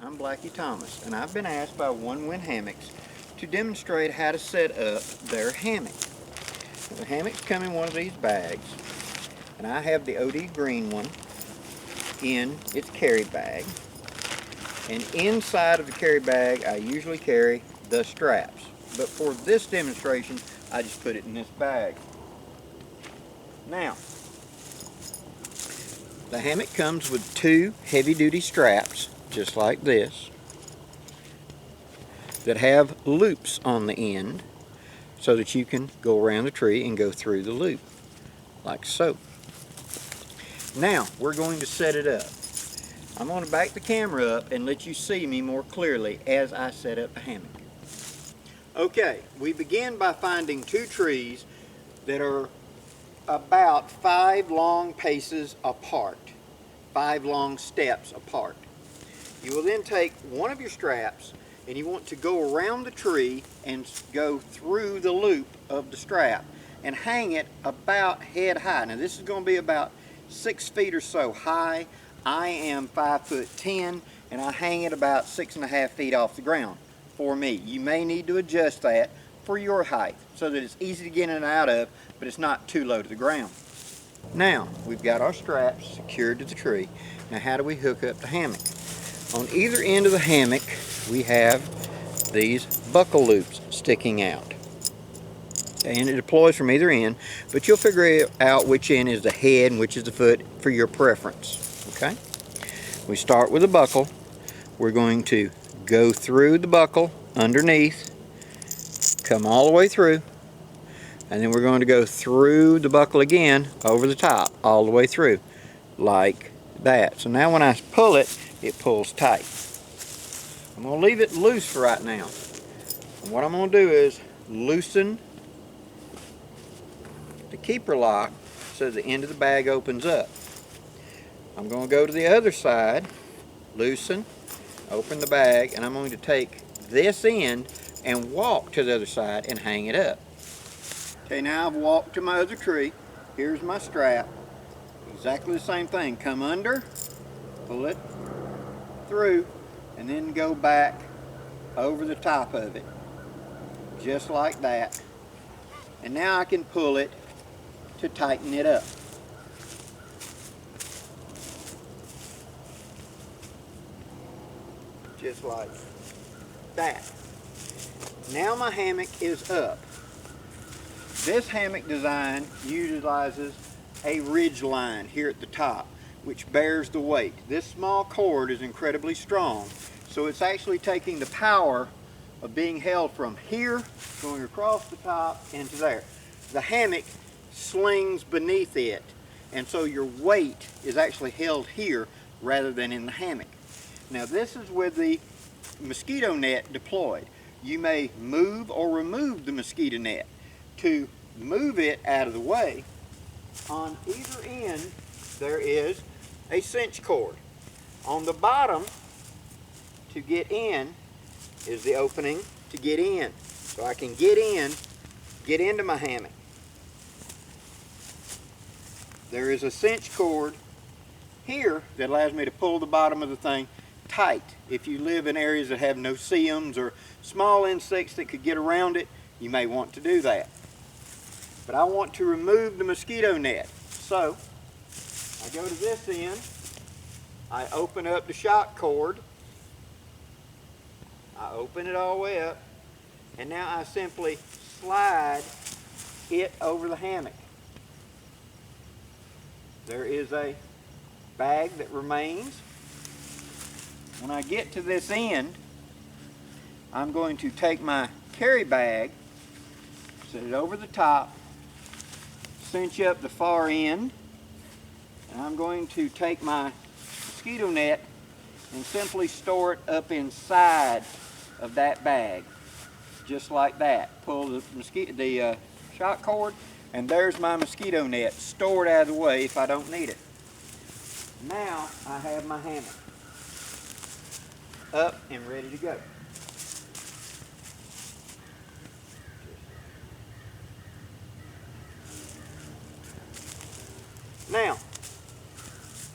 I'm Blackie Thomas, and I've been asked by Onewind Hammocks to demonstrate how to set up their hammock. The hammocks come in one of these bags, and I have the OD green one in its carry bag. And inside of the carry bag, I usually carry the straps. But for this demonstration, I just put it in this bag. Now, the hammock comes with two heavy-duty straps, just like this, that have loops on the end so that you can go around the tree and go through the loop, like so. Now, we're going to set it up. I'm going to back the camera up and let you see me more clearly as I set up the hammock. Okay, we begin by finding two trees that are about 5 long paces apart, 5 long steps apart. You will then take one of your straps and you want to go around the tree and go through the loop of the strap and hang it about head high. Now this is going to be about 6 feet or so high. I am 5'10" and I hang it about 6.5 feet off the ground for me. You may need to adjust that for your height so that it's easy to get in and out of, but it's not too low to the ground. Now we've got our straps secured to the tree. Now how do we hook up the hammock? On either end of the hammock we have these buckle loops sticking out. And it deploys from either end, but you'll figure out which end is the head and which is the foot for your preference. Okay? We start with a buckle. We're going to go through the buckle underneath, come all the way through, and then we're going to go through the buckle again over the top all the way through like that. So now when I pull it, it pulls tight. I'm going to leave it loose for right now. And what I'm going to do is loosen the keeper lock so the end of the bag opens up. I'm going to go to the other side, loosen, open the bag, and I'm going to take this end and walk to the other side and hang it up. Okay, now I've walked to my other tree. Here's my strap. Exactly the same thing. Come under, pull it through, and then go back over the top of it. Just like that. And now I can pull it to tighten it up. Just like that. Now my hammock is up. This hammock design utilizes a ridge line here at the top, which bears the weight. This small cord is incredibly strong, so it's actually taking the power of being held from here, going across the top into there. The hammock slings beneath it, and so your weight is actually held here rather than in the hammock. Now this is with the mosquito net deployed. You may move or remove the mosquito net. To move it out of the way, on either end there is a cinch cord. On the bottom to get in is the opening to get in. So I can get into my hammock. There is a cinch cord here that allows me to pull the bottom of the thing tight. If you live in areas that have no-see-ums or small insects that could get around it, you may want to do that. But I want to remove the mosquito net. So I go to this end, I open up the shock cord, I open it all the way up, and now I simply slide it over the hammock. There is a bag that remains. When I get to this end, I'm going to take my carry bag, set it over the top, cinch up the far end, and I'm going to take my mosquito net and simply store it up inside of that bag, just like that. Pull the shock cord, and there's my mosquito net stored out of the way if I don't need it. Now I have my hammock up and ready to go. Now,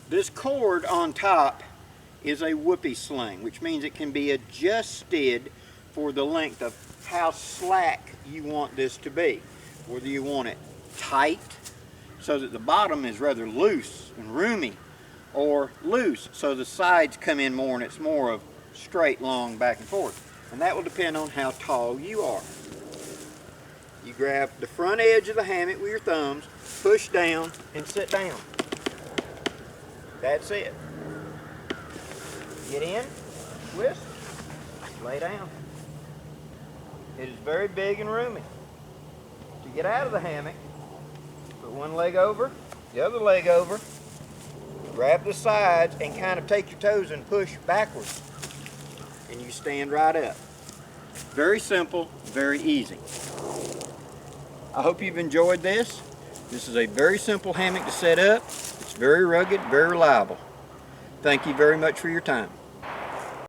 this cord on top is a whoopee sling, which means it can be adjusted for the length of how slack you want this to be. Whether you want it tight so that the bottom is rather loose and roomy, or loose so the sides come in more and it's more of straight, long, back and forth. And that will depend on how tall you are. You grab the front edge of the hammock with your thumbs, push down, and sit down. That's it. Get in, twist, lay down. It is very big and roomy. To get out of the hammock, put one leg over, the other leg over, grab the sides and kind of take your toes and push backwards. And you stand right up. Very simple, very easy. I hope you've enjoyed this. This is a very simple hammock to set up. It's very rugged, very reliable. Thank you very much for your time.